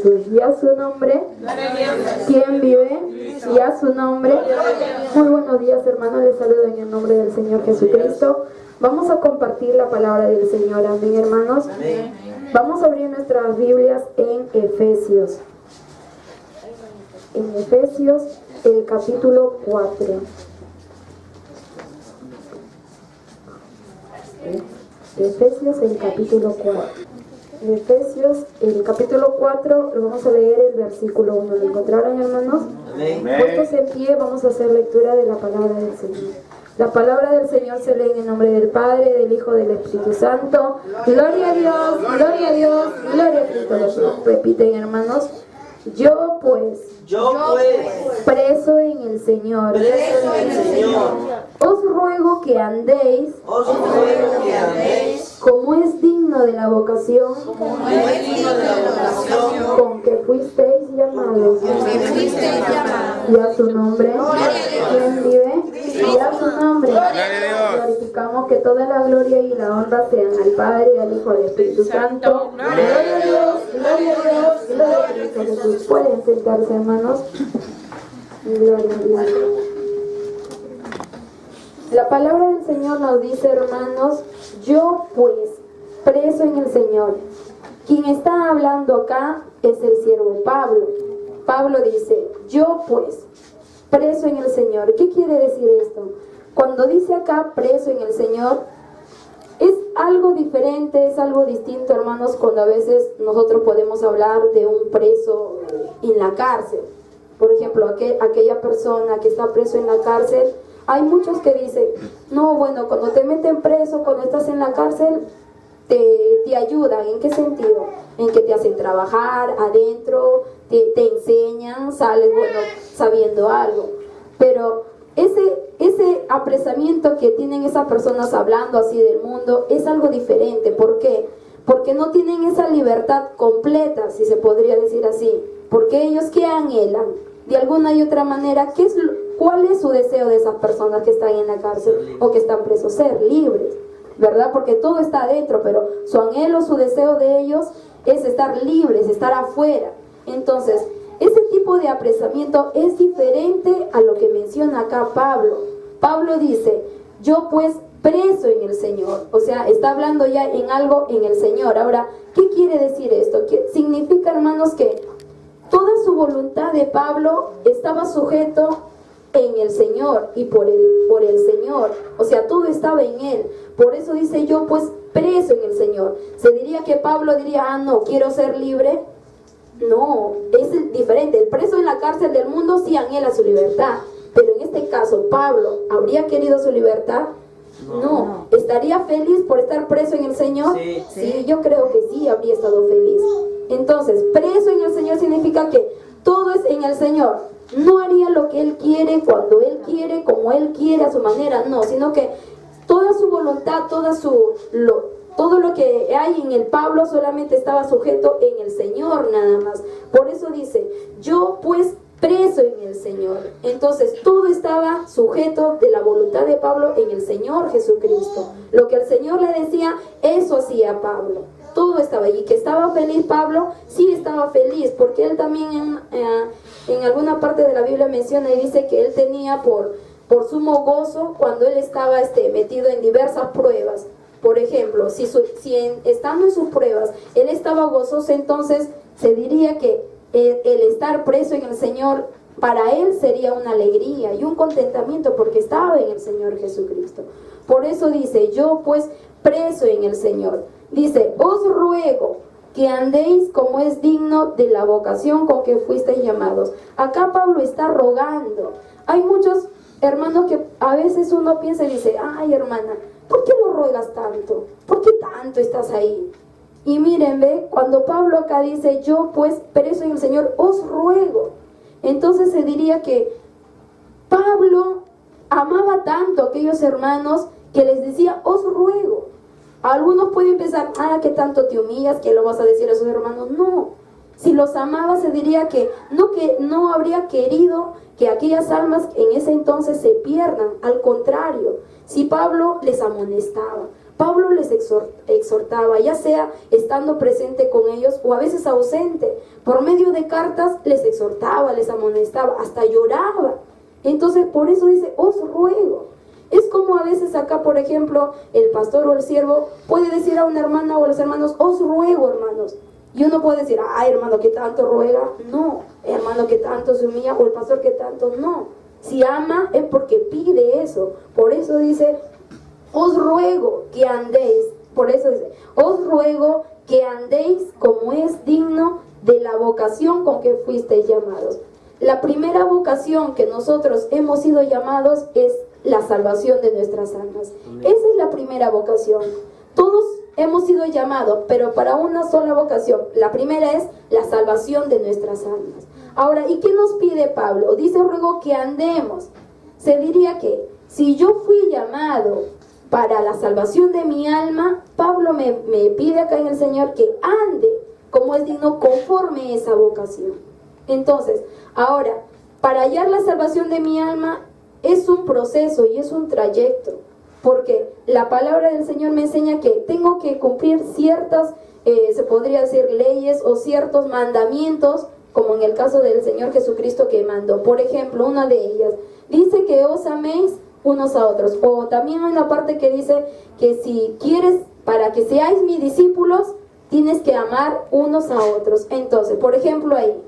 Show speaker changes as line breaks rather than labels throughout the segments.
Jesús. Y a su nombre, ¿quién vive? Y a su nombre. Muy buenos días, hermanos, les saludo en el nombre del Señor Jesucristo. Vamos a compartir la palabra del Señor, amén, hermanos. Vamos a abrir nuestras Biblias en Efesios. En Efesios, el capítulo 4. Efesios, el capítulo 4. En Efesios, el capítulo 4, vamos a leer el versículo 1. ¿Lo encontraron, hermanos? Puestos en pie, vamos a hacer lectura de la palabra del Señor. La palabra del Señor se lee en el nombre del Padre, del Hijo, del Espíritu Santo. Gloria a Dios, gloria a Dios, gloria a Cristo. Repiten, hermanos. Yo pues, preso en el Señor, os ruego que andéis, como es digno de la vocación, con que fuisteis llamados, y a su nombre, ¿quién vive? Y a su nombre, glorificamos que toda la gloria y la honra sean al Padre, al Hijo, al Espíritu Santo. Gloria a Dios, gloria a Dios, gloria a Cristo Jesús. Pueden sentarse, hermanos. Gloria a Dios. La palabra del Señor nos dice, hermanos, yo pues, preso en el Señor. Quien está hablando acá es el siervo Pablo. Pablo dice, yo pues, preso en el Señor. ¿Qué quiere decir esto? Cuando dice acá, preso en el Señor, es algo diferente, es algo distinto, hermanos, cuando a veces nosotros podemos hablar de un preso en la cárcel. Por ejemplo, aquella persona que está preso en la cárcel, hay muchos que dicen, no, bueno, cuando te meten preso, cuando estás en la cárcel, te ayudan. ¿En qué sentido? En que te hacen trabajar adentro, te enseñan, sales, bueno, sabiendo algo. Pero ese apresamiento que tienen esas personas hablando así del mundo es algo diferente. ¿Por qué? Porque no tienen esa libertad completa, si se podría decir así. Porque ellos, ¿qué anhelan? De alguna y otra manera, ¿cuál es su deseo de esas personas que están en la cárcel o que están presos? Ser libres, ¿verdad? Porque todo está adentro, pero su anhelo, su deseo de ellos es estar libres, estar afuera. Entonces, ese tipo de apresamiento es diferente a lo que menciona acá Pablo. Pablo dice, yo pues preso en el Señor. O sea, está hablando ya en algo en el Señor. Ahora, ¿qué quiere decir esto? ¿Qué significa, hermanos, que toda su voluntad de Pablo estaba sujeto en el Señor y por el Señor? O sea, todo estaba en Él. Por eso dice, yo pues preso en el Señor. ¿Se diría que Pablo diría, no, quiero ser libre? No, es diferente. El preso en la cárcel del mundo sí anhela su libertad, pero en este caso, ¿Pablo habría querido su libertad? No. ¿Estaría feliz por estar preso en el Señor? Sí, yo creo que sí habría estado feliz. Entonces, preso en el Señor significa que todo es en el Señor. No haría lo que Él quiere, cuando Él quiere, como Él quiere, a su manera, no, sino que toda su voluntad, todo lo que hay en el Pablo solamente estaba sujeto en el Señor nada más. Por eso dice, yo pues preso en el Señor. Entonces todo estaba sujeto de la voluntad de Pablo en el Señor Jesucristo. Lo que el Señor le decía, eso hacía Pablo. Todo estaba allí. Que estaba feliz Pablo, sí estaba feliz, porque él también en alguna parte de la Biblia menciona y dice que él tenía por sumo gozo cuando él estaba metido en diversas pruebas. Por ejemplo, si estando en sus pruebas él estaba gozoso, entonces se diría que el estar preso en el Señor para él sería una alegría y un contentamiento porque estaba en el Señor Jesucristo. Por eso dice, yo pues preso en el Señor. Dice, os ruego que andéis como es digno de la vocación con que fuisteis llamados. Acá Pablo está rogando. Hay muchos hermanos que a veces uno piensa y dice, ay hermana, ¿por qué lo ruegas tanto? ¿Por qué tanto estás ahí? Y miren, ve, cuando Pablo acá dice, yo pues preso en el Señor, os ruego. Entonces se diría que Pablo amaba tanto a aquellos hermanos que les decía, os ruego. Algunos pueden pensar, ¿qué tanto te humillas? ¿Qué lo vas a decir a sus hermanos? No. Si los amaba se diría que no habría querido que aquellas almas en ese entonces se pierdan. Al contrario, si Pablo les amonestaba, Pablo les exhortaba, ya sea estando presente con ellos o a veces ausente. Por medio de cartas les exhortaba, les amonestaba, hasta lloraba. Entonces por eso dice, os ruego. Es como a veces acá, por ejemplo, el pastor o el siervo puede decir a una hermana o a los hermanos, os ruego, hermanos. Y uno puede decir, ay, hermano, que tanto ruega. No, hermano, que tanto se humilla, o el pastor que tanto. No, si ama es porque pide eso. Por eso dice, os ruego que andéis. Por eso dice, os ruego que andéis como es digno de la vocación con que fuisteis llamados. La primera vocación que nosotros hemos sido llamados es la salvación de nuestras almas. Esa es la primera vocación. Todos hemos sido llamados, pero para una sola vocación. La primera es la salvación de nuestras almas. Ahora, ¿y qué nos pide Pablo? Dice, ruego que andemos. Se diría que si yo fui llamado para la salvación de mi alma, Pablo me pide acá en el Señor que ande como es digno conforme a esa vocación. Entonces, ahora, para hallar la salvación de mi alma es un proceso y es un trayecto, porque la palabra del Señor me enseña que tengo que cumplir ciertas, se podría decir, leyes o ciertos mandamientos, como en el caso del Señor Jesucristo que mandó. Por ejemplo, una de ellas dice que os améis unos a otros, o también hay una parte que dice que si quieres, para que seáis mis discípulos, tienes que amar unos a otros. Entonces, por ejemplo, ahí,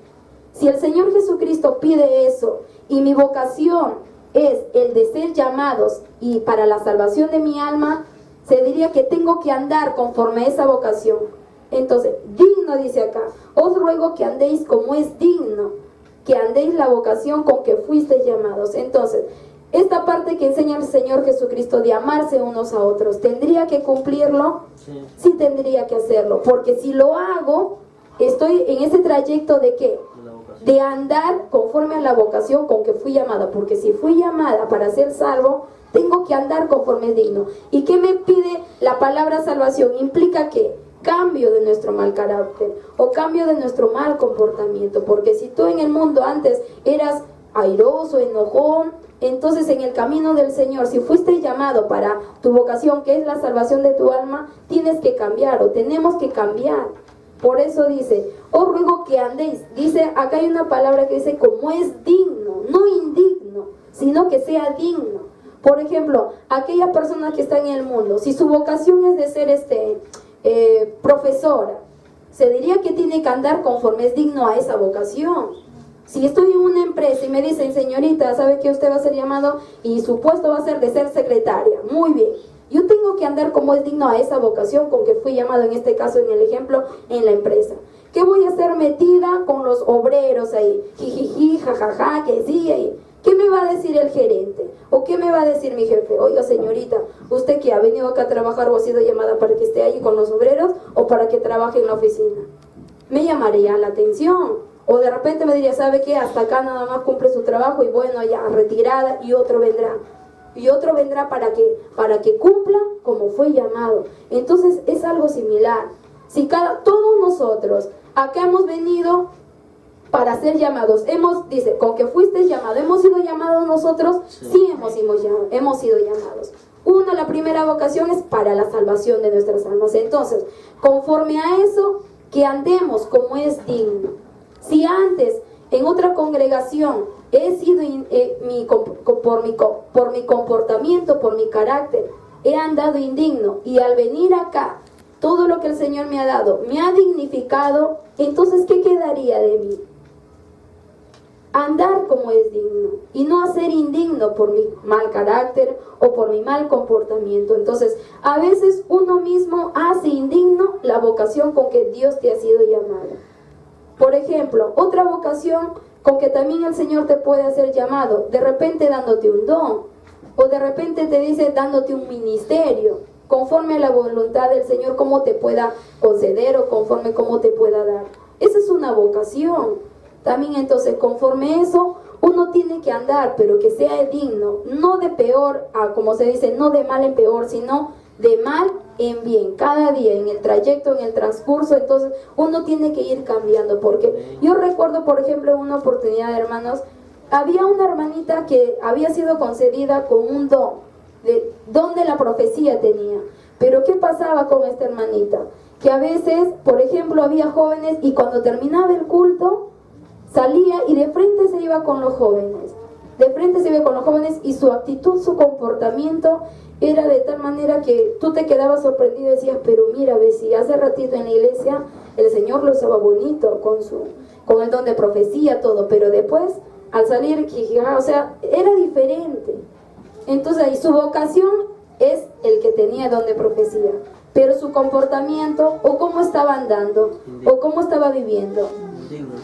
si el Señor Jesucristo pide eso y mi vocación es el de ser llamados y para la salvación de mi alma, se diría que tengo que andar conforme a esa vocación. Entonces, digno dice acá, os ruego que andéis como es digno, que andéis la vocación con que fuisteis llamados. Entonces, esta parte que enseña el Señor Jesucristo de amarse unos a otros, ¿tendría que cumplirlo? Sí, tendría que hacerlo, porque si lo hago, estoy en ese trayecto de ¿qué? De andar conforme a la vocación con que fui llamada, porque si fui llamada para ser salvo, tengo que andar conforme es digno. ¿Y qué me pide la palabra salvación? Implica que cambio de nuestro mal carácter o cambio de nuestro mal comportamiento, porque si tú en el mundo antes eras airoso, enojón, entonces en el camino del Señor, si fuiste llamado para tu vocación, que es la salvación de tu alma, tienes que cambiar o tenemos que cambiar. Por eso dice, os ruego que andéis. Dice, acá hay una palabra que dice como es digno, no indigno, sino que sea digno. Por ejemplo, aquella persona que está en el mundo, si su vocación es de ser profesora, se diría que tiene que andar conforme es digno a esa vocación. Si estoy en una empresa y me dicen, señorita, ¿sabe que usted va a ser llamado y su puesto va a ser de ser secretaria? Muy bien. Yo tengo que andar como es digno a esa vocación con que fui llamado, en este caso, en el ejemplo, en la empresa. ¿Qué voy a hacer metida con los obreros ahí? Jijiji, jajaja, que sí, ahí. ¿Qué me va a decir el gerente? ¿O qué me va a decir mi jefe? Oiga, señorita, ¿usted que ha venido acá a trabajar o ha sido llamada para que esté ahí con los obreros o para que trabaje en la oficina? Me llamaría la atención. O de repente me diría, ¿sabe qué? Hasta acá nada más cumple su trabajo y bueno, ya retirada y otro vendrá. Y otro vendrá para que cumpla como fue llamado. Entonces es algo similar. Si todos nosotros acá hemos venido para ser llamados, dice, con que fuiste llamado, ¿hemos sido llamados nosotros? Sí, hemos sido llamados. La primera vocación es para la salvación de nuestras almas. Entonces, conforme a eso, que andemos como es digno. Si antes en otra congregación he sido por mi comportamiento, por mi carácter, he andado indigno, y al venir acá, todo lo que el Señor me ha dado, me ha dignificado, entonces ¿qué quedaría de mí? Andar como es digno y no hacer indigno por mi mal carácter o por mi mal comportamiento. Entonces, a veces uno mismo hace indigno la vocación con que Dios te ha sido llamado. Por ejemplo, otra vocación con que también el Señor te puede hacer llamado, de repente dándote un don, o de repente te dice dándote un ministerio, conforme a la voluntad del Señor, cómo te pueda conceder o conforme cómo te pueda dar. Esa es una vocación. También entonces, conforme a eso, uno tiene que andar, pero que sea digno, no de peor, como se dice, no de mal en peor, sino de mal en bien, cada día, en el trayecto, en el transcurso. Entonces uno tiene que ir cambiando, porque yo recuerdo, por ejemplo, una oportunidad, hermanos, había una hermanita que había sido concedida con un don de la profecía tenía, Pero ¿qué pasaba con esta hermanita? Que a veces, por ejemplo, había jóvenes y cuando terminaba el culto, salía y de frente se iba con los jóvenes. De frente se iba con los jóvenes y su actitud, su comportamiento era de tal manera que tú te quedabas sorprendido y decías, pero mira, ves, si hace ratito en la iglesia el Señor lo usaba bonito con el don de profecía, todo, pero después al salir, o sea, era diferente. Entonces ahí su vocación es el que tenía don de profecía, pero su comportamiento o cómo estaba andando o cómo estaba viviendo,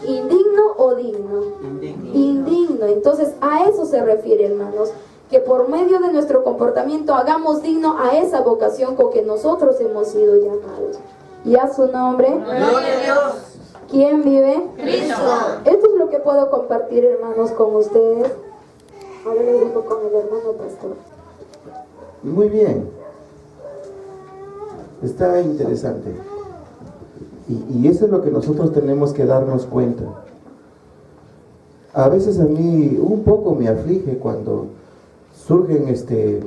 indigno o digno, indigno. Entonces a eso se refiere, hermanos, que por medio de nuestro comportamiento hagamos digno a esa vocación con que nosotros hemos sido llamados. Y a su nombre,
gloria a Dios.
¿Quién vive?
Cristo.
Esto es lo que puedo compartir, hermanos, con ustedes. Ahora les dejo con el hermano pastor.
Muy bien. Está interesante. Y eso es lo que nosotros tenemos que darnos cuenta. A veces a mí un poco me aflige cuando surgen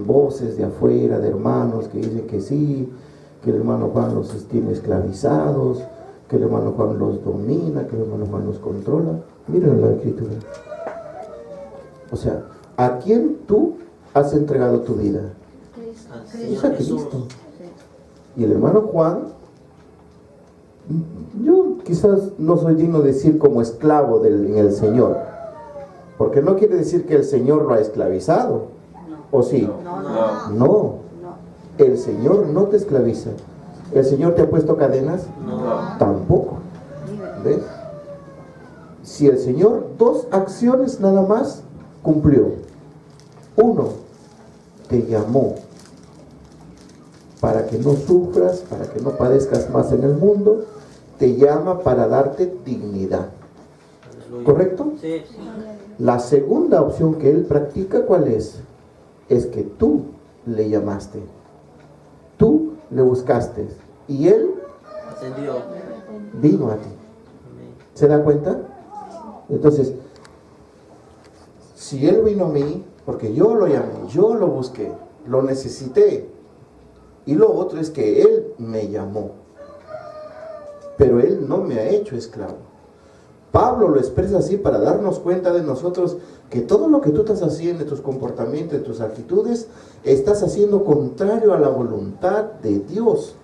voces de afuera, de hermanos que dicen que sí, que el hermano Juan los tiene esclavizados, que el hermano Juan los domina, que el hermano Juan los controla. Miren la escritura. O sea, ¿a quién tú has entregado tu vida? Es a Cristo. Y el hermano Juan, yo quizás no soy digno de decir como esclavo en el Señor, porque no quiere decir que el Señor lo ha esclavizado, ¿o sí? No. El Señor no te esclaviza. ¿El Señor te ha puesto cadenas?
No.
Tampoco. ¿Ves? Si el Señor 2 acciones nada más cumplió. 1, te llamó para que no sufras, para que no padezcas más en el mundo. Te llama para darte dignidad. ¿Correcto?
Sí.
La segunda opción que Él practica, ¿cuál es? Es que tú le llamaste. Tú le buscaste. Y Él
Ascendió.
vino a ti. ¿Se da cuenta? Entonces, si Él vino a mí, porque yo lo llamé, yo lo busqué, lo necesité. Y lo otro es que Él me llamó. Pero Él no me ha hecho esclavo. Pablo lo expresa así para darnos cuenta de nosotros que todo lo que tú estás haciendo, tus comportamientos, tus actitudes, estás haciendo contrario a la voluntad de Dios.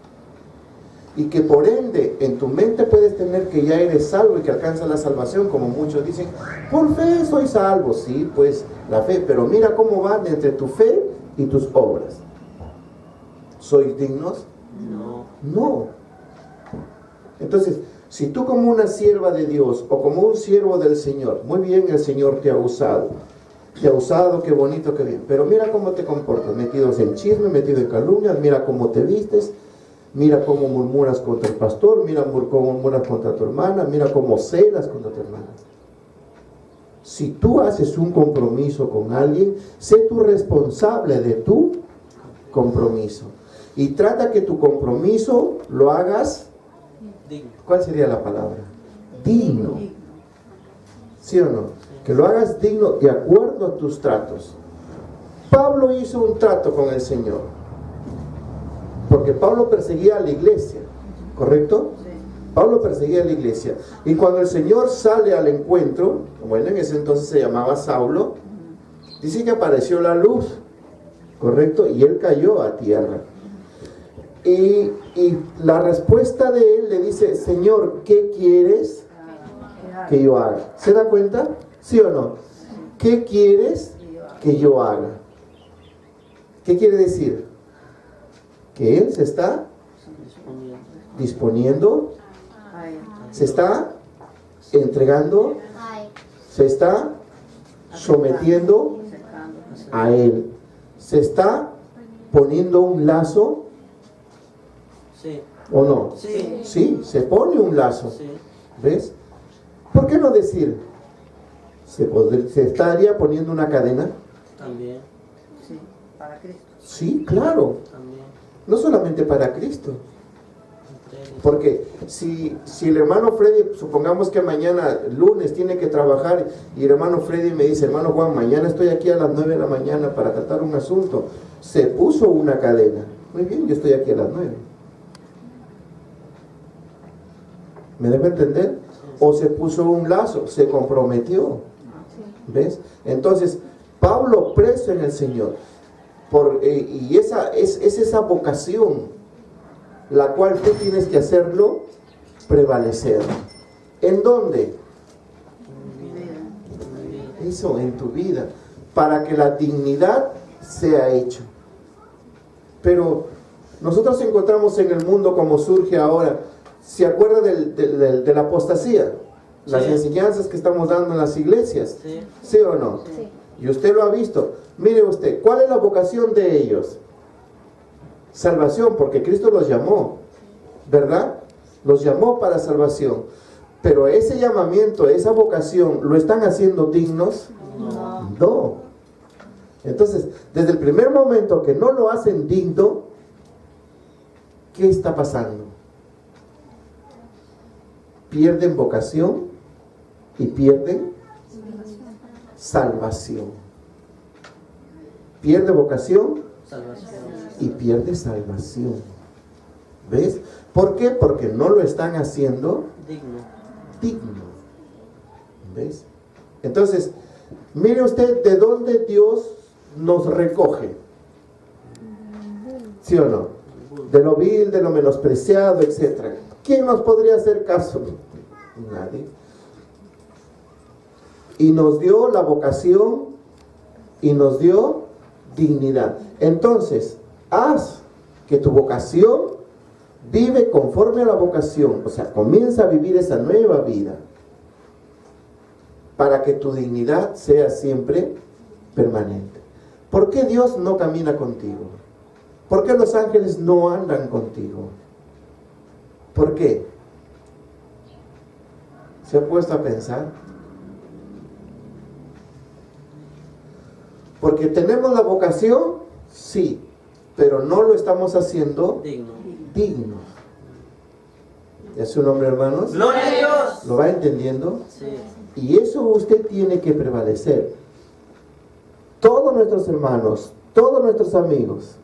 Y que por ende en tu mente puedes tener que ya eres salvo y que alcanzas la salvación, como muchos dicen, por fe soy salvo. Sí, pues la fe, pero mira cómo van entre tu fe y tus obras. ¿Sois dignos? No. Entonces, si tú como una sierva de Dios o como un siervo del Señor, muy bien, el Señor te ha usado, qué bonito, qué bien, pero mira cómo te comportas, metidos en chisme, metido en calumnias, mira cómo te vistes, mira cómo murmuras contra el pastor, mira cómo murmuras contra tu hermana, mira cómo celas contra tu hermana. Si tú haces un compromiso con alguien, sé tú responsable de tu compromiso y trata que tu compromiso lo hagas
Digno.
¿Cuál sería la palabra? Digno. ¿Sí o no? Que lo hagas digno de acuerdo a tus tratos. Pablo hizo un trato con el Señor. Porque Pablo perseguía a la iglesia. ¿Correcto? Pablo perseguía a la iglesia. Y cuando el Señor sale al encuentro, bueno, en ese entonces se llamaba Saulo, dice que apareció la luz. ¿Correcto? Y él cayó a tierra. Y la respuesta de él le dice, Señor, ¿qué quieres que yo haga? ¿Se da cuenta? ¿Sí o no? ¿Qué quieres que yo haga? ¿Qué quiere decir? Que él se está disponiendo, se está entregando, se está sometiendo a él, se está poniendo un lazo.
Sí.
¿O no?
Sí.
Sí, se pone un lazo.
Sí.
¿Ves? ¿Por qué no decir? ¿Se estaría poniendo una cadena?
También.
Sí, para Cristo.
Sí, claro.
También.
No solamente para Cristo.
Entre ellos.
Porque si el hermano Freddy, supongamos que mañana, lunes, tiene que trabajar y el hermano Freddy me dice, hermano Juan, mañana estoy aquí a las 9 de la mañana para tratar un asunto. Se puso una cadena. Muy bien, yo estoy aquí a las 9. ¿Me debe entender? O se puso un lazo, se comprometió. ¿Ves? Entonces, Pablo preso en el Señor. Y esa es esa vocación, la cual tú tienes que hacerlo prevalecer. ¿En dónde? Eso, en tu vida. Para que la dignidad sea hecho. Pero nosotros encontramos en el mundo como surge ahora. ¿Se acuerda de la apostasía? Las enseñanzas que estamos dando en las iglesias. ¿Sí o no?
Sí.
Y usted lo ha visto. Mire usted, ¿cuál es la vocación de ellos? Salvación, porque Cristo los llamó, ¿verdad? Los llamó para salvación. Pero ese llamamiento, esa vocación, ¿lo están haciendo dignos? No. Entonces, desde el primer momento que no lo hacen digno, ¿qué está pasando? Pierden vocación y pierden salvación. Pierde vocación y pierde salvación. ¿Ves? ¿Por qué? Porque no lo están haciendo digno. ¿Ves? Entonces, mire usted de dónde Dios nos recoge. ¿Sí o no? De lo vil, de lo menospreciado, etc. ¿Quién nos podría hacer caso? Nadie. Y nos dio la vocación y nos dio dignidad. Entonces, haz que tu vocación vive conforme a la vocación. O sea, comienza a vivir esa nueva vida para que tu dignidad sea siempre permanente. ¿Por qué Dios no camina contigo? ¿Por qué los ángeles no andan contigo? ¿Por qué? ¿Se ha puesto a pensar? Porque tenemos la vocación, sí, pero no lo estamos haciendo digno. ¿Es su nombre, hermanos?
¡Gloria a Dios!
¿Lo va entendiendo?
Sí.
Y eso usted tiene que prevalecer. Todos nuestros hermanos, todos nuestros amigos,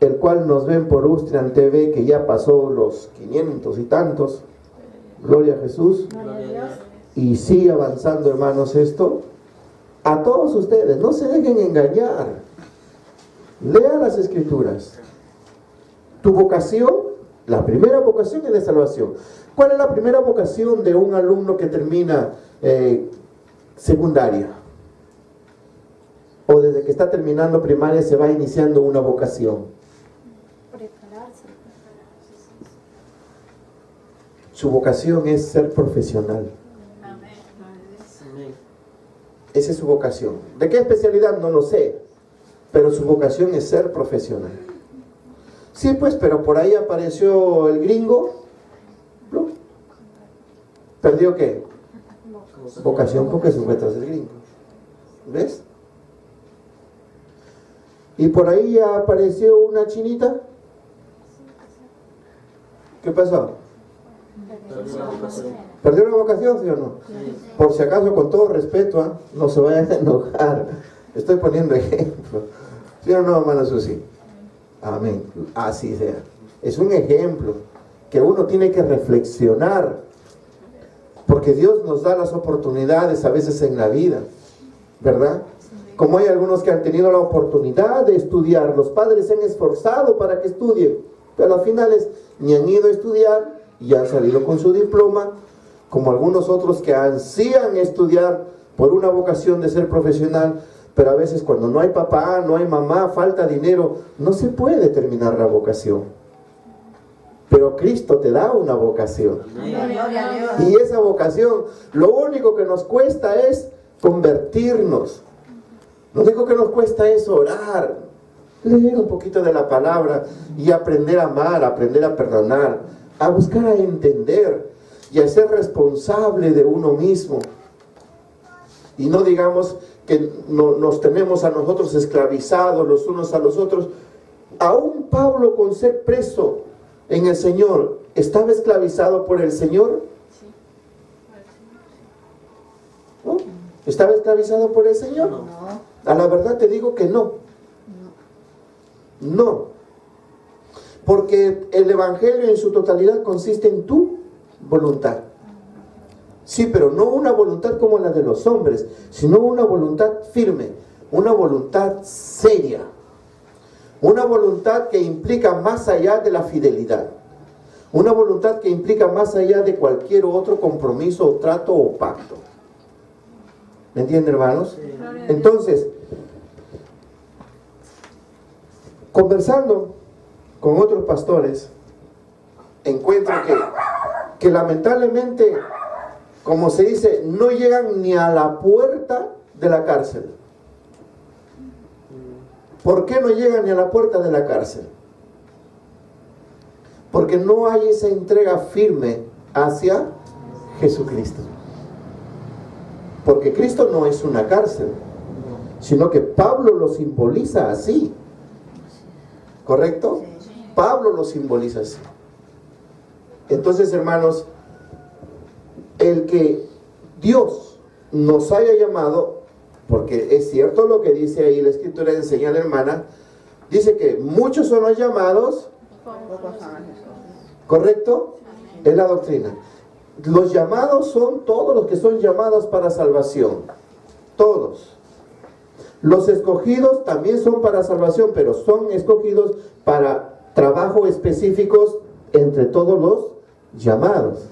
el cual nos ven por Ustrian TV, que ya pasó los 500 y tantos, gloria a Jesús,
Gloria a Dios.
y sigue avanzando, hermanos, esto. A todos ustedes, no se dejen engañar. Lean las Escrituras. Tu vocación, la primera vocación es de salvación. ¿Cuál es la primera vocación de un alumno que termina secundaria? O desde que está terminando primaria se va iniciando una vocación.
Prepararse.
Su vocación es ser profesional.
Amén.
Esa es su vocación. ¿De qué especialidad? No lo sé. Pero su vocación es ser profesional. Sí, pues, pero por ahí apareció el gringo. ¿No? ¿Perdió qué? Vocación, porque se fue tras el gringo. ¿Ves? Y por ahí apareció una chinita. ¿Qué pasó? ¿Perdió la vocación, sí o no? Por si acaso, con todo respeto, no se vayan a enojar. Estoy poniendo ejemplo. ¿Sí o no, hermana Susi? Amén. Así sea. Es un ejemplo que uno tiene que reflexionar. Porque Dios nos da las oportunidades a veces en la vida, ¿verdad? Como hay algunos que han tenido la oportunidad de estudiar, los padres se han esforzado para que estudien, pero al final ni han ido a estudiar y han salido con su diploma, como algunos otros que ansían estudiar por una vocación de ser profesional, pero a veces cuando no hay papá, no hay mamá, falta dinero, no se puede terminar la vocación. Pero Cristo te da una vocación.
Gloria a Dios.
Y esa vocación, lo único que nos cuesta es convertirnos. Lo único que nos cuesta es orar, leer un poquito de la palabra y aprender a amar, aprender a perdonar, a buscar a entender y a ser responsable de uno mismo. Y no digamos que nos tenemos a nosotros esclavizados los unos a los otros. Aún Pablo, con ser preso en el Señor, ¿estaba esclavizado por el Señor? ¿No? ¿Estaba esclavizado por el Señor?
No.
A la verdad te digo que no. No. Porque el Evangelio en su totalidad consiste en tu voluntad. Sí, pero no una voluntad como la de los hombres, sino una voluntad firme, una voluntad seria, una voluntad que implica más allá de la fidelidad, una voluntad que implica más allá de cualquier otro compromiso o trato o pacto. ¿Me entienden, hermanos? Entonces, conversando con otros pastores, encuentro que lamentablemente, como se dice, no llegan ni a la puerta de la cárcel. ¿Por qué no llegan ni a la puerta de la cárcel? Porque no hay esa entrega firme hacia Jesucristo. Porque Cristo no es una cárcel, sino que Pablo lo simboliza así. ¿Correcto? Pablo lo simboliza así. Entonces, hermanos, el que Dios nos haya llamado, porque es cierto lo que dice ahí la Escritura, enseña la hermana, dice que muchos son los llamados, ¿correcto? Es la doctrina. Los llamados son todos los que son llamados para salvación, todos. Los escogidos también son para salvación, pero son escogidos para trabajos específicos entre todos los llamados.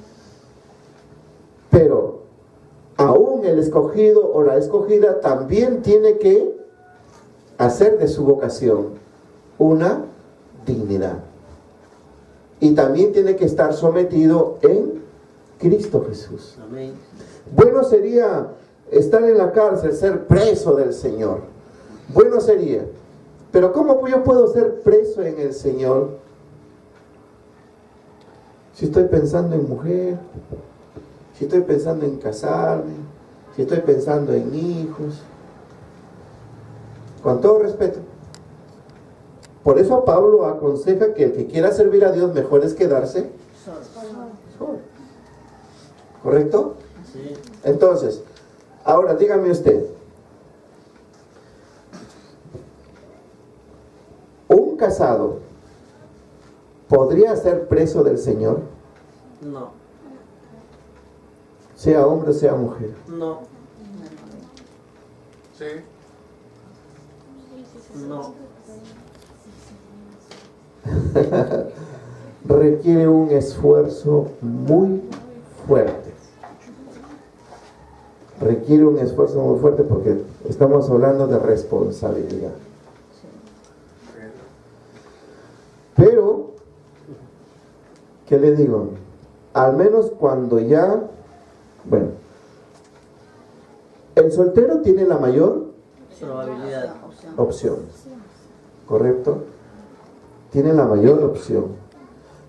Pero aún el escogido o la escogida también tiene que hacer de su vocación una dignidad. Y también tiene que estar sometido en Cristo Jesús.
Amén.
Bueno sería estar en la cárcel, ser preso del Señor. Bueno sería. Pero ¿cómo yo puedo ser preso en el Señor? Si estoy pensando en mujer, si estoy pensando en casarme, si estoy pensando en hijos. Con todo respeto. Por eso Pablo aconseja que el que quiera servir a Dios, mejor es quedarse solo. ¿Correcto?
Sí.
Entonces, ahora dígame usted, ¿un casado podría ser preso del Señor?
No.
Sea hombre o sea mujer.
No.
Sí.
No.
Requiere un esfuerzo muy fuerte. Requiere un esfuerzo muy fuerte porque estamos hablando de responsabilidad. Pero, ¿qué le digo? Al menos cuando ya, bueno, el soltero tiene la mayor
Probabilidad.
opción, ¿correcto? Tiene la mayor opción.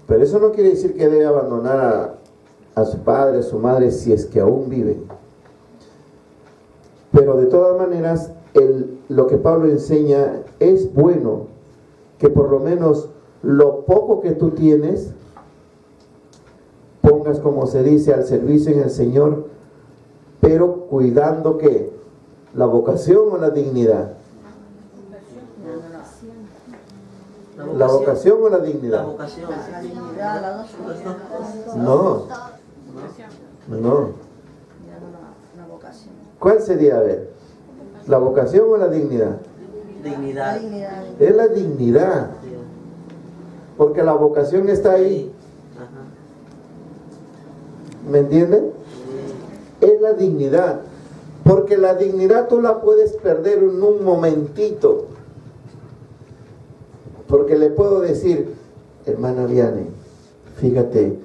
Pero eso no quiere decir que debe abandonar a su padre, a su madre, si es que aún vive. Pero de todas maneras, lo que Pablo enseña es bueno que por lo menos lo poco que tú tienes pongas, como se dice, al servicio en el Señor, pero cuidando que la vocación o la dignidad. ¿La vocación o la dignidad?
La vocación.
La dignidad, las dos cosas.
No.
Una vocación.
¿Cuál sería, a ver? ¿La vocación o la dignidad?
La
Dignidad.
dignidad.
Es la dignidad,
Sí.
porque la vocación está ahí.
Ajá.
¿Me entienden?
Sí.
Es la dignidad, porque la dignidad tú la puedes perder en un momentito. Porque le puedo decir, hermana Viane, fíjate,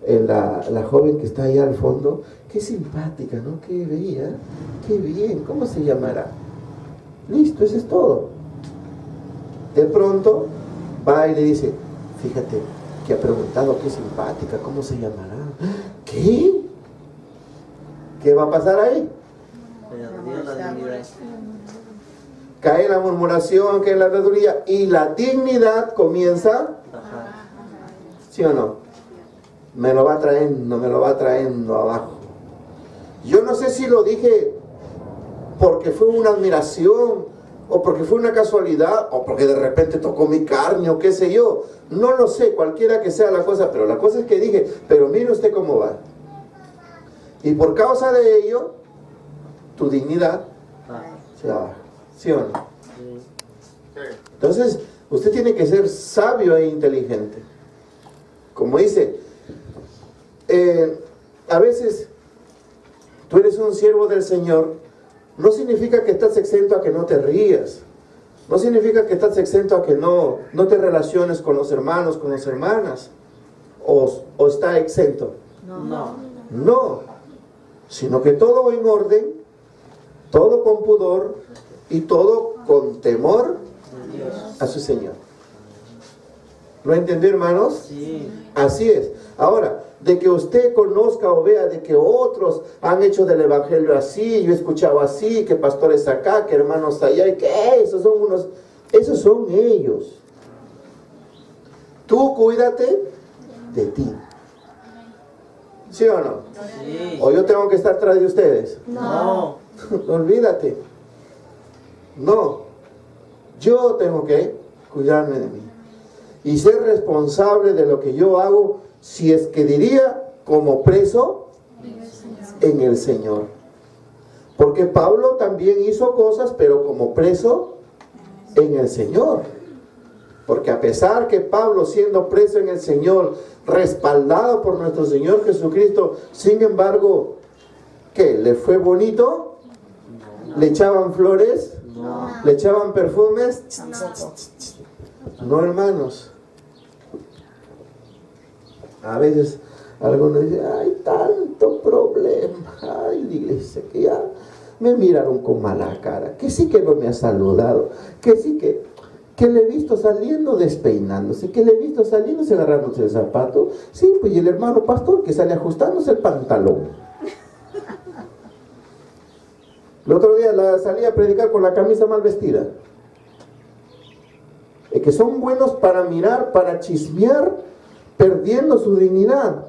la joven que está ahí al fondo, qué simpática, ¿no? Qué bella, qué bien, ¿cómo se llamará? Listo, eso es todo. De pronto va y le dice, fíjate, que ha preguntado qué simpática, ¿cómo se llamará? ¿Qué? ¿Qué va a pasar ahí?
Perdió la dignidad.
Cae la murmuración, cae la habladuría y la dignidad comienza,
Ajá.
¿sí o no? Me lo va trayendo abajo. Yo no sé si lo dije porque fue una admiración, o porque fue una casualidad, o porque de repente tocó mi carne, o qué sé yo. No lo sé, cualquiera que sea la cosa, pero la cosa es que dije, pero mire usted cómo va. Y por causa de ello, tu dignidad se baja. ¿Sí o no? Entonces, usted tiene que ser sabio e inteligente. Como dice, a veces tú eres un siervo del Señor, no significa que estás exento a que no te rías. No significa que estás exento a que no te relaciones con los hermanos, con las hermanas. O está exento. No. Sino que todo en orden, todo con pudor y todo con temor a su Señor. ¿Lo entendió, hermanos?
Sí.
Así es. Ahora, de que usted conozca o vea de que otros han hecho del evangelio así, yo he escuchado así, que pastores acá, que hermanos allá, y que esos son ellos. Tú cuídate de ti. ¿Sí o no?
Sí.
¿O yo tengo que estar atrás de ustedes?
No.
Olvídate. No. Yo tengo que cuidarme de mí y ser responsable de lo que yo hago, si es que diría, como preso en el Señor. Porque Pablo también hizo cosas, pero como preso en el Señor. Porque a pesar que Pablo, siendo preso en el Señor, respaldado por nuestro Señor Jesucristo, sin embargo, ¿qué? ¿Le fue bonito? ¿Le echaban flores?
No.
¿Le echaban perfumes? No, hermanos. A veces algunos dicen, hay tanto problema, ay, la iglesia, que ya me miraron con mala cara, que sí que no me ha saludado, que sí que le he visto saliendo despeinándose, que le he visto saliéndose agarrándose el zapato, sí, pues y el hermano pastor que sale ajustándose el pantalón. El otro día salí a predicar con la camisa mal vestida. Que son buenos para mirar, para chismear, perdiendo su dignidad.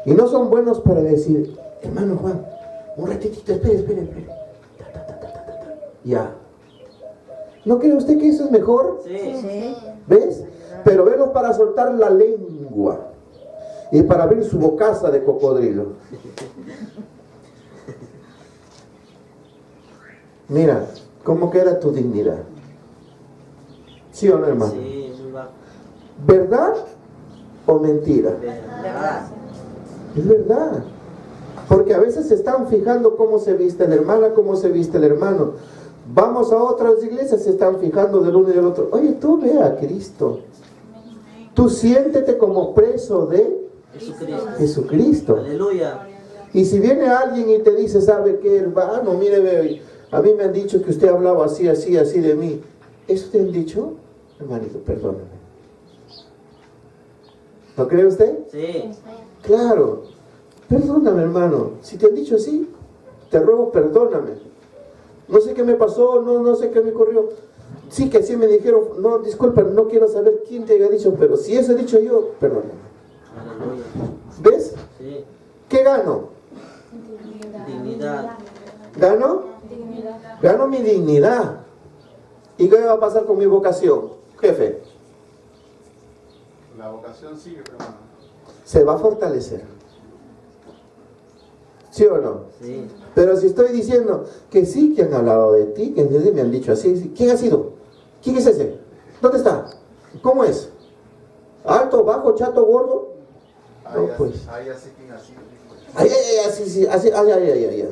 Y no son buenos para decir, hermano Juan, un ratitito, espere. Ya. ¿No cree usted que eso es mejor?
Sí.
¿Ves? Pero verlos para soltar la lengua y para abrir su bocaza de cocodrilo. Mira, ¿cómo queda tu dignidad? ¿Sí o no, hermano?
Sí, muy bajo.
¿Verdad o mentira?
Verdad.
Es verdad. Porque a veces se están fijando cómo se viste la hermana, cómo se viste el hermano. Vamos a otras iglesias, se están fijando del uno y del otro. Oye, tú ve a Cristo. Tú siéntete como preso de Jesucristo.
Aleluya.
Y si viene alguien y te dice, ¿sabe qué, hermano? Mire, ve, a mí me han dicho que usted hablaba así de mí. ¿Eso te han dicho? Hermanito, perdóname. ¿No cree usted?
Sí.
Claro. Perdóname, hermano. Si te han dicho así, te ruego, perdóname. No sé qué me pasó, no sé qué me ocurrió. Sí que sí me dijeron, no, disculpa, no quiero saber quién te haya dicho, pero si eso he dicho yo, perdóname.
Aleluya.
¿Ves?
Sí.
¿Qué gano?
Dignidad.
¿Gano? Gano mi dignidad. ¿Y qué va a pasar con mi vocación, jefe?
La vocación sigue, hermano.
Se va a fortalecer. ¿Sí o no?
Sí.
Pero si estoy diciendo que sí, que han hablado de ti, que me han dicho así, ¿quién ha sido? ¿Quién es ese? ¿Dónde está? ¿Cómo es? ¿Alto, bajo, chato, gordo? No, pues.
Ahí ya sé quién ha sido.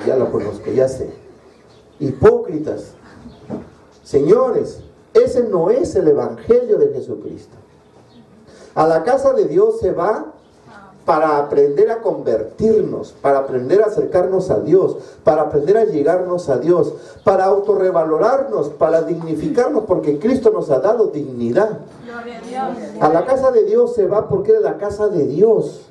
Ya lo conozco, ya sé. Hipócritas. Señores, ese no es el evangelio de Jesucristo. A la casa de Dios se va para aprender a convertirnos, para aprender a acercarnos a Dios, para aprender a llegarnos a Dios, para autorrevalorarnos, para dignificarnos, porque Cristo nos ha dado dignidad. A la casa de Dios se va porque es la casa de Dios,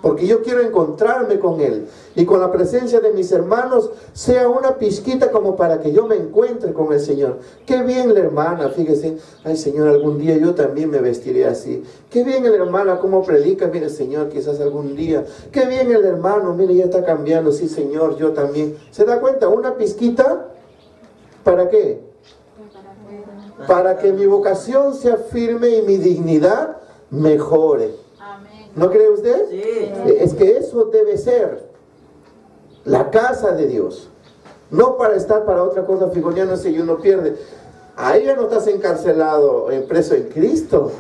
porque yo quiero encontrarme con Él, y con la presencia de mis hermanos sea una pizquita como para que yo me encuentre con el Señor. Qué bien la hermana, fíjese, ay Señor, algún día yo también me vestiré así. Qué bien la hermana, cómo predica, mire Señor, quizás algún día. Qué bien el hermano, mire, ya está cambiando, sí Señor, yo también. ¿Se da cuenta? Una pizquita, ¿para qué? para que mi vocación sea firme y mi dignidad mejore. ¿No cree usted?
Sí.
Es que eso debe ser la casa de Dios. No para estar para otra cosa figoniana si uno pierde. Ahí ya no estás encarcelado, preso en Cristo.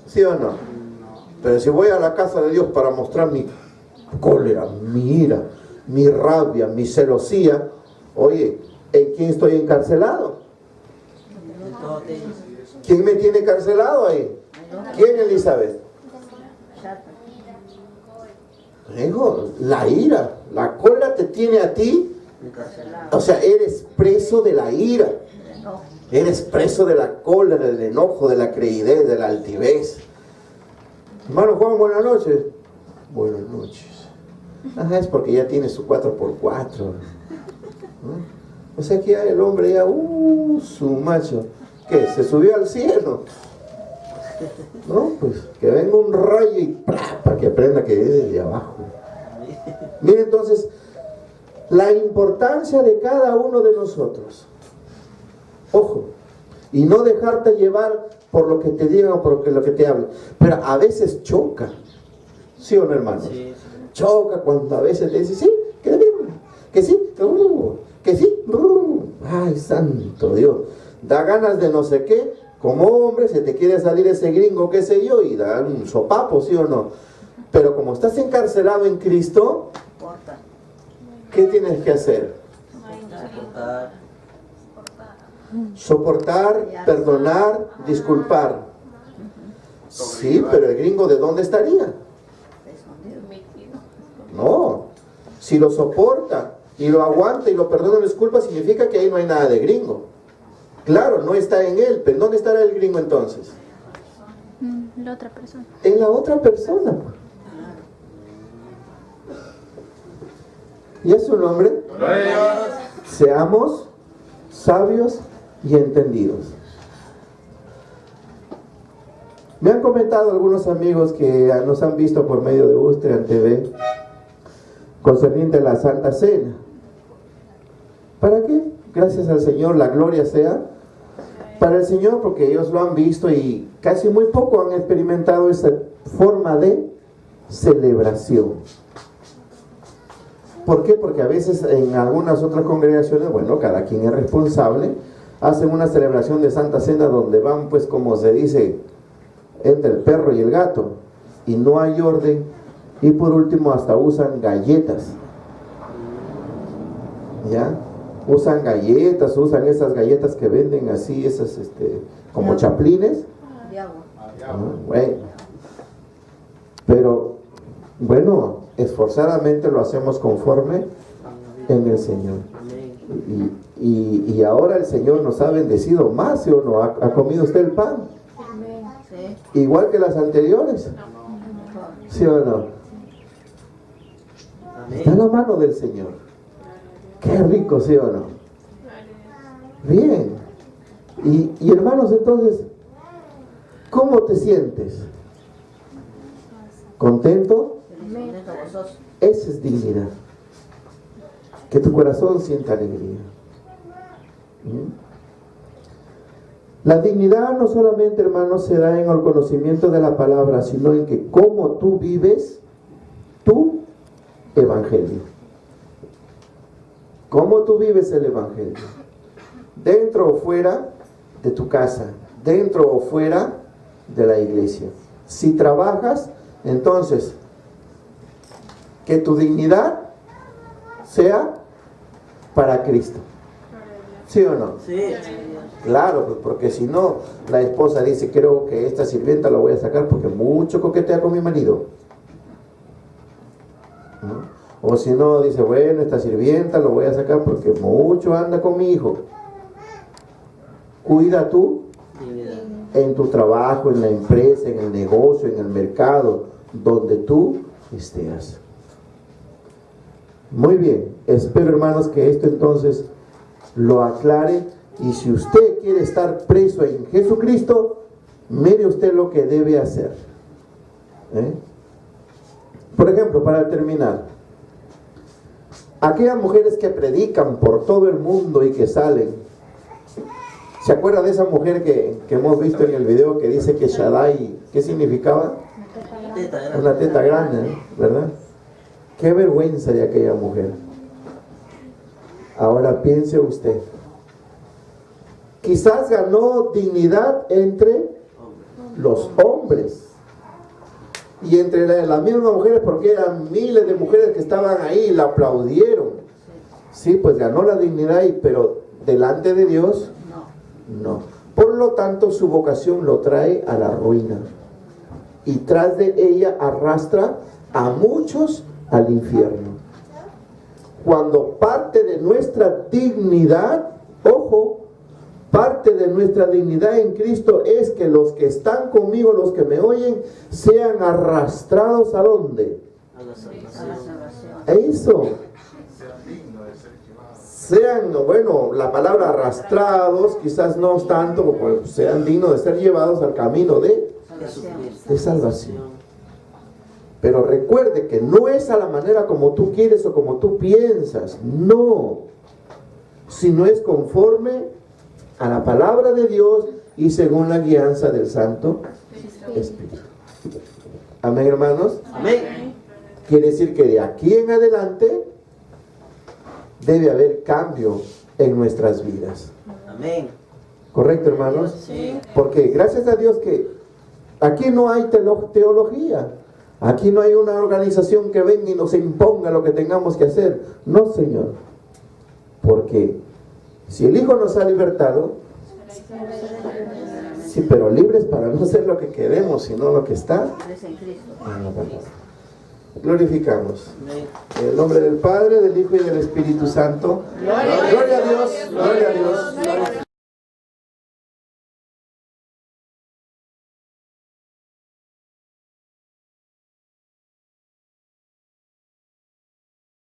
¿Sí o no? Pero si voy a la casa de Dios para mostrar mi cólera, mi ira, mi rabia, mi celosía, oye, ¿en quién estoy encarcelado? ¿Quién me tiene encarcelado ahí? ¿Quién, Elizabeth? Hijo, la ira, la cólera te tiene a ti. O sea, eres preso de la ira. Eres preso de la cólera, del enojo, de la creidez, de la altivez. Hermano Juan, buenas noches. Buenas noches. Ajá, es porque ya tiene su 4x4. ¿no? O sea que ya el hombre ya, su macho, ¿qué? Se subió al cielo. No, pues que venga un rayo y ¡plá! Para que aprenda que es desde abajo. Mire entonces, la importancia de cada uno de nosotros. Ojo, y no dejarte llevar por lo que te digan o por lo que te hablen. Pero a veces choca, ¿sí o no, hermanos?
Sí.
Choca cuando a veces te dicen, sí, que bien, que sí, que sí. Ay, santo Dios. Da ganas de no sé qué. Como hombre se te quiere salir ese gringo, qué sé yo, y da un sopapo, ¿sí o no? Pero como estás encarcelado en Cristo, ¿qué tienes que hacer? Soportar, perdonar, disculpar. Sí, pero el gringo, ¿de dónde estaría? No. Si lo soporta y lo aguanta y lo perdona y disculpa, significa que ahí no hay nada de gringo. Claro, no está en él, pero ¿dónde estará el gringo entonces?
La otra persona.
En la otra persona. ¿Y es su nombre? Seamos sabios y entendidos. Me han comentado algunos amigos que nos han visto por medio de Ustream TV concerniente a la Santa Cena. ¿Para qué? Gracias al Señor, la gloria sea para el Señor, porque ellos lo han visto y casi muy poco han experimentado esa forma de celebración. ¿Por qué? Porque a veces en algunas otras congregaciones, bueno, cada quien es responsable, hacen una celebración de Santa Cena donde van, pues como se dice, entre el perro y el gato, y no hay orden, y por último hasta usan galletas. ¿Ya? Usan galletas, usan esas galletas que venden así, esas como chaplines. Bueno. Pero bueno, esforzadamente lo hacemos conforme en el Señor. Y ahora el Señor nos ha bendecido más, ¿sí o no? ¿Ha comido usted el pan? Igual que las anteriores. ¿Sí o no? Está en la mano del Señor. Qué rico, ¿sí o no? Bien. Y hermanos, entonces, ¿cómo te sientes? ¿Contento? Esa es dignidad. Que tu corazón sienta alegría. La dignidad no solamente, hermanos, se da en el conocimiento de la palabra, sino en que cómo tú vives tu evangelio. ¿Cómo tú vives el evangelio? Dentro o fuera de tu casa, dentro o fuera de la iglesia. Si trabajas, entonces, que tu dignidad sea para Cristo. ¿Sí o no?
Sí.
Claro, pues porque si no, la esposa dice, creo que esta sirvienta la voy a sacar porque mucho coquetea con mi marido. ¿No? O si no, dice, bueno, esta sirvienta lo voy a sacar porque mucho anda con mi hijo. Cuida tú en tu trabajo, en la empresa, en el negocio, en el mercado, donde tú estés. Muy bien, espero, hermanos, que esto entonces lo aclare. Y si usted quiere estar preso en Jesucristo, mire usted lo que debe hacer. Por ejemplo, para terminar, aquellas mujeres que predican por todo el mundo y que salen, ¿Se acuerda de esa mujer que hemos visto en el video que dice que Shaddai, ¿qué significaba?
Teta grande.
Una teta grande, ¿verdad? Qué vergüenza de aquella mujer. Ahora piense usted. Quizás ganó dignidad entre los hombres. Y entre las mismas mujeres, porque eran miles de mujeres que estaban ahí y la aplaudieron. Sí, pues ganó la dignidad, pero delante de Dios, no. Por lo tanto, su vocación lo trae a la ruina. Y tras de ella arrastra a muchos al infierno. Cuando parte de nuestra dignidad, ojo, parte de nuestra dignidad en Cristo es que los que están conmigo, los que me oyen, sean arrastrados ¿a dónde?
A la
A la
salvación.
salvación.
Eso.
Sean dignos de ser llevados.
Sean, bueno, la palabra arrastrados, quizás no tanto, pues, sean dignos de ser llevados al camino de
Jesucristo.
salvación. Pero recuerde que no es a la manera como tú quieres o como tú piensas, no, sino es conforme a la palabra de Dios y según la guianza del Santo Espíritu. Amén, hermanos.
Amén.
Quiere decir que de aquí en adelante debe haber cambio en nuestras vidas.
Amén.
¿Correcto, hermanos?
Sí.
Porque gracias a Dios que aquí no hay teología. Aquí no hay una organización que venga y nos imponga lo que tengamos que hacer. No, Señor. Porque si el Hijo nos ha libertado, sí, pero libres para no ser lo que queremos, sino lo que está
Es en Cristo.
en la palabra. Glorificamos.
Amén.
En el nombre del Padre, del Hijo y del Espíritu Santo. Gloria a Dios. Gloria a Dios.